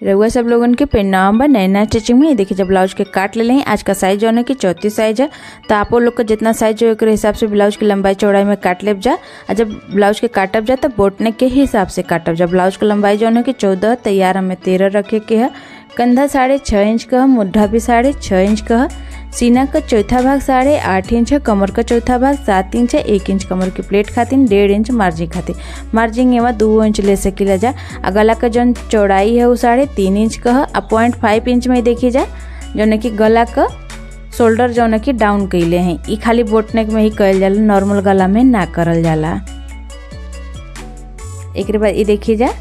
रउआ सब लोगन के प्रणाम बा नैना स्टिचिंग में। देखिए जब ब्लाउज के काट ले लें, आज का साइज जो है कि 34 साइज है, तो आप लोग का जितना साइज हो एक हिसाब से ब्लाउज की लंबाई चौड़ाई में काट लेब जा। और जब ब्लाउज के काटब जा तो बोटने के हिसाब से काटब जा। ब्लाउज की लंबाई जो है कि 14, तैयार हमें 13 रखे के है। कंधा 6.5 इंच का है, मुड्ढा भी 6.5 इंच का है, सीना का चौथा भाग 8.5 इंच है, कमर का चौथा भाग 7 इंच है, 1 इंच कमर की प्लेट खातिर, 1.5 इंच मार्जिंग खातिर। मार्जिंग एवं 2 इंच ले सकीला जा। गला का जो चौड़ाई है वो 3.5 इंच का है। 0.5 इंच में देखी जा जो कि गला का शोल्डर जो कि डाउन कैले हैं। ये खाली बोट नेक में ही कल जाला, नॉर्मल गला में ना करल जाला। एक बाद ये देखी जा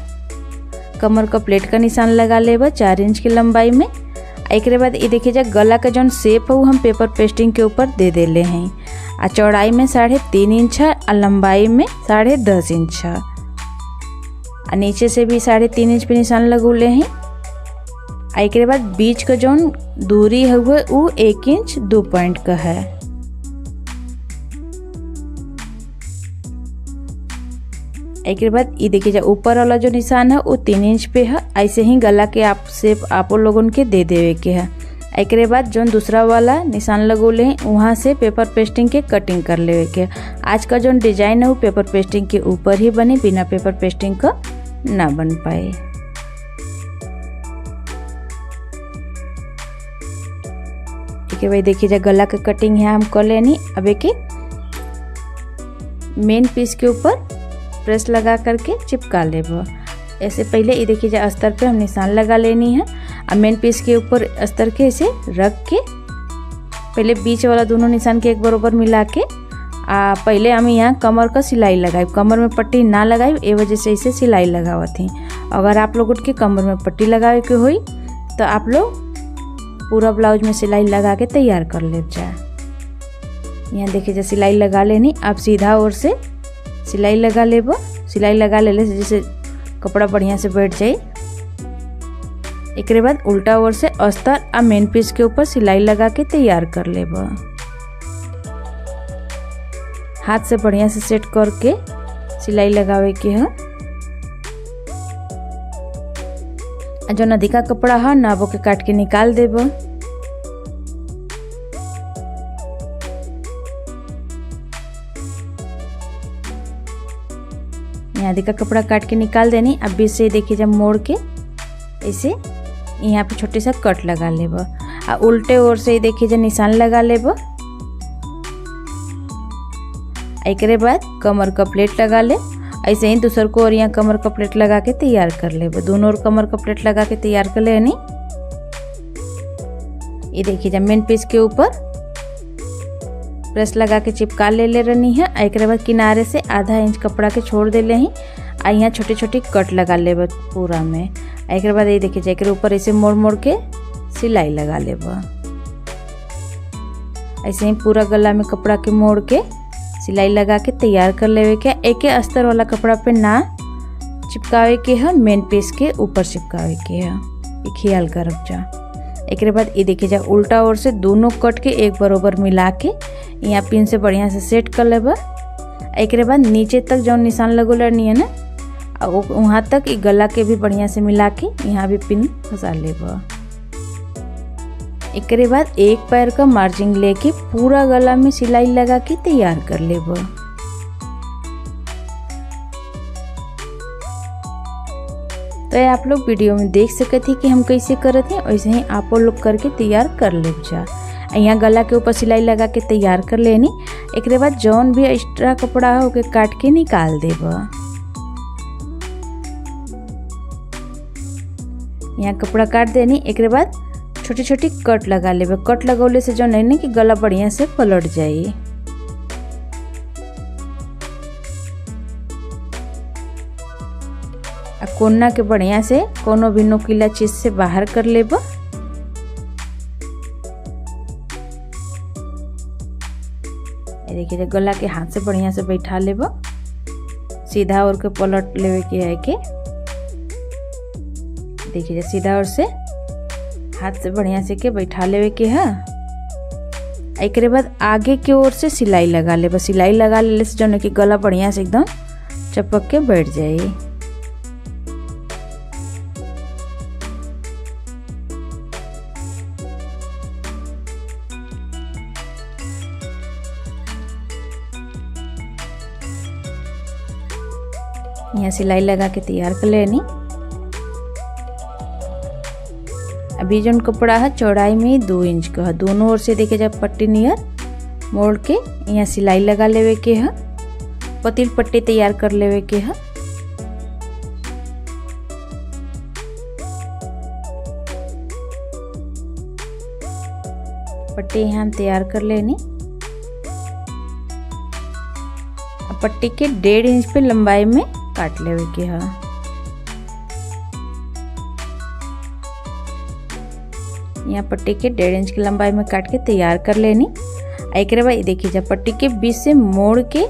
कमर का प्लेट का निशान लगा लेबा 4 इंच की लंबाई में। एक बाद ये देखिए जा गला का जो शेप है वो हम पेपर पेस्टिंग के ऊपर दे देले हैं। आ चौड़ाई में 3.5 इंच है और लंबाई में 10.5 इंच है। और नीचे से भी 3.5 इंच पे निशान लगौले हैं। एक बाद बीच का जो दूरी है वो 1 इंच 2 पॉइंट का है। एक बाद ये देखिए ऊपर वाला जो निशान है वो 3 इंच पे है। ऐसे ही गला के आप शेप आप लोगों के दे देवे के है। एक बाद जो दूसरा वाला निशान लगोले हैं वहाँ से पेपर पेस्टिंग के कटिंग कर लेवे के। आज का जो डिजाइन है वो पेपर पेस्टिंग के ऊपर ही बने, बिना पेपर पेस्टिंग का ना बन पाए। ठीक है भाई, देखिए गला का कटिंग है हम कर लेनी। अब एक मेन पीस के ऊपर प्रेस लगा करके चिपका लेब। ऐसे पहले ये देखिए अस्तर पे हम निशान लगा लेनी है। अब मेन पीस के ऊपर अस्तर के ऐसे रख के पहले बीच वाला दोनों निशान के एक बराबर मिला के पहले हम यहाँ कमर का सिलाई लगाई। कमर में पट्टी ना लगाई ए वजह से इसे सिलाई लगावत थी। अगर आप लोगों के कमर में पट्टी लगावे के हुई तो आप लोग पूरा ब्लाउज में सिलाई लगा के तैयार कर ले जा। यहाँ देखिए सिलाई लगा लेनी। अब सीधा ओर से सिलाई लगा लेब। सिलाई लगा ले से जैसे कपड़ा बढ़िया से बैठ जाए। एक बाद उल्टा ओर से अस्तर और मेन पीस के ऊपर सिलाई लगा के तैयार कर लेब। हाथ से बढ़िया से सेट करके सिलाई लगावे के है। जो नदी का कपड़ा है नाबो के काट के निकाल देब। आधी का कपड़ा काट के निकाल देनी। अब बीच से देखिए जब मोड़ के ऐसे यहाँ पे छोटे सा कट लगा लेब। और उल्टे ओर से देखिए जब निशान लगा लेब। एक बाद कमर का प्लेट लगा ले। ऐसे ही दूसर को और यहाँ कमर का प्लेट लगा के तैयार कर लेब। दोनों ओर कमर का प्लेट लगा के तैयार कर लेनी। ये देखिए जब मेन पीस के ऊपर प्रेस लगा के चिपका ले रहनी है। एक बाद किनारे से आधा इंच कपड़ा के छोड़ देले ही आ यहाँ छोटी छोटी कट लगा लेब पूरा में। एक बाद ये देखिए एक ऊपर ऐसे मोड़ मोड़ के सिलाई लगा लेब। ऐसे ही पूरा गला में कपड़ा के मोड़ के सिलाई लगा के तैयार कर लेवे के। एक अस्तर वाला कपड़ा पे ना चिपकावे के है, मेन पीस के ऊपर चिपकावे के है। ये ख्याल कर रख जा। एक बाद ये देखिए उल्टा ओर से दोनों कट के एक बराबर मिला के यहाँ पिन से बढ़िया से सेट कर लेब। एक बाद नीचे तक जो निशान लगोले नहीं है ना वहाँ तक ये गला के भी बढ़िया से मिला के यहाँ भी पिन फंसा लेब। एक बाद एक पैर का मार्जिंग लेके पूरा गला में सिलाई लगा के तैयार कर लेब। तो आप लोग वीडियो में देख सकते थे कि हम कैसे करते हैं, वैसे ही आप लोग करके तैयार कर ले जा। यहाँ गला के ऊपर सिलाई लगा के तैयार कर लेनी। एक बाद जौन भी एक्स्ट्रा कपड़ा है ओके काट के निकाल देब। यहाँ कपड़ा काट देनी। एक बाद छोटी छोटी कट लगा लेब। कट लगौले से जो नहीं कि गला बढ़िया से पलट जाए। कोना के बढ़िया से कोनो भी नुकीला चीज से बाहर कर लेब। देखिए गला के हाथ से बढ़िया से बैठा लेब। सीधा ओर के पलट लेवे के है के देखिए सीधा ओर से हाथ से बढ़िया से के बैठा लेवे के है। एक बाद आगे की ओर से सिलाई लगा लेब। सिलाई लगा ले से जो कि गला बढ़िया से एकदम चपक के बैठ जाए। यहाँ सिलाई लगा के तैयार कर लेनी। अभी जो कपड़ा है चौड़ाई में 2 इंच का है, दोनों ओर से देखे जब पट्टी नियर मोड़ के यहाँ सिलाई लगा लेवे के है, पतील पट्टी तैयार कर लेवे के है। पट्टी यहाँ तैयार कर लेनी। अब पट्टी के 1.5 इंच पे लंबाई में काट लेवे के है। यहाँ पट्टी के 1.5 इंच की लंबाई में काट के तैयार कर लेनी। एक बाद देखिए जब पट्टी के बीच से मोड़ के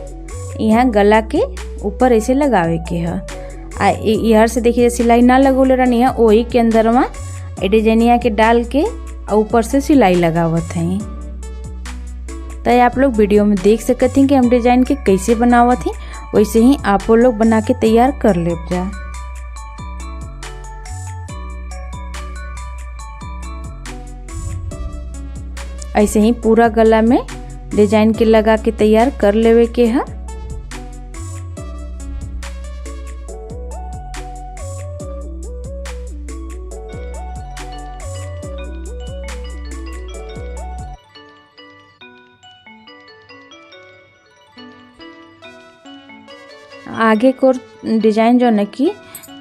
यहाँ गला के ऊपर ऐसे लगावे के है। यहाँ से देखिए सिलाई ना लगोले रहनी है, वही के अंदर में डिजाइनिया के डाल के ऊपर से सिलाई लगावत हैं। तो आप लोग वीडियो में देख सकते हैं कि हम डिजाइन के कैसे बनावत हैं, वैसे ही आप लोग बना के तैयार कर ले जा। ऐसे ही पूरा गला में डिजाइन के लगा के तैयार कर लेवे के है। आगे को डिजाइन जो है कि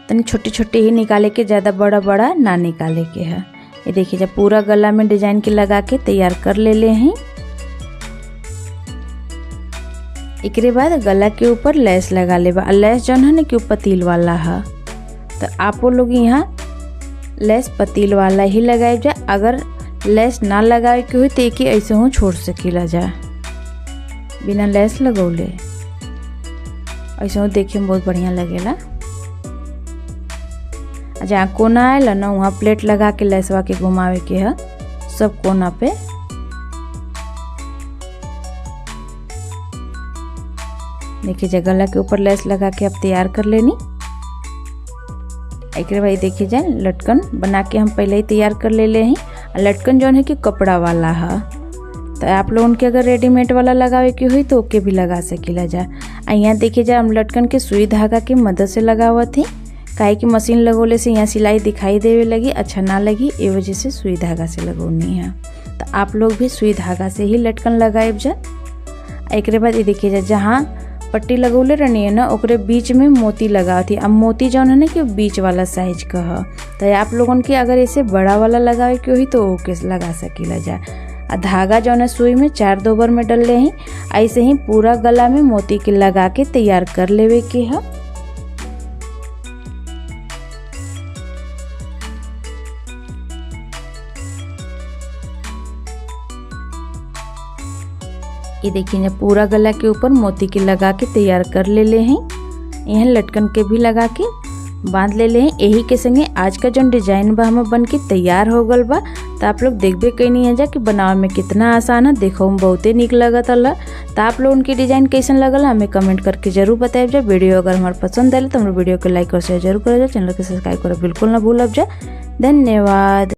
तनी छोटे छोटे ही निकाले के, ज़्यादा बड़ा बड़ा ना निकाले के है। ये देखिए जब पूरा गला में डिजाइन के लगा के तैयार कर ले हैं। एकरे बाद गला के ऊपर लेस लगा ले। लेस जो है ना कि पतील वाला है, तो आप लोग यहाँ लेस पतील वाला ही लगाए जा। अगर लेस ना लगाए के हुई तो एक ही ऐसे हो छोड़ सकीला जा बिना लेस लगौले। ऐसे हो देखिए में बहुत बढ़िया लगेला। जहाँ कोना आएला ना वहाँ प्लेट लगा के लेसवा के घुमावे के है सब कोना पे। देखिए गला के ऊपर लेस लगा के अब तैयार कर लेनी। एक भाई देखिए जाए लटकन बना के हम पहले ही तैयार कर ले हैं। लटकन जो है कि कपड़ा वाला है, तो आप लोगों के अगर रेडीमेड वाला लगावे की हुई तो ओके भी लगा सकीला जा। यहाँ देखिए जा हम लटकन के सुई धागा की मदद से लगावत थी, काहे कि मशीन लगोले से यहाँ सिलाई दिखाई देवे लगी, अच्छा ना लगी, ए वजह से सुई धागा से लगौनी है। तो आप लोग भी सुई धागा से ही लटकन लगाए जा। एक बाद ये देखिए जा जहाँ पट्टी लगौले रहनी है ना ओकरे बीच में मोती लगा थी। अब मोती जो है ना कि बीच वाला साइज का है, तो आप लोगों के अगर ऐसे बड़ा वाला लगावे के हुई तो ओके लगा सकीला जा। धागा जो है सुई में 4 दोबर में डल ले हैं। ऐसे ही पूरा गला में मोती के लगा के तैयार कर लेवे के है। ये देखिए पूरा गला के ऊपर मोती के लगा के तैयार कर ले हैं। यहाँ लटकन के भी लगा के बांध ले हैं। यही के संगे आज का जो डिजाइन बा हम बन के तैयार हो गल बा। तो आप लोग देखबे कैनी है जा कि बनावे में कितना आसान है, देखो में बहुते निक लगत है। तो आप लोग उनकी डिजाइन कैसन लगल हमें कमेंट करके जरूर बताए जा। वीडियो अगर हमारे पसंद आए तो हमारे वीडियो को लाइक और शेयर जरूर कर जा। चैनल को सब्सक्राइब करो बिल्कुल ना भूलब जा। धन्यवाद।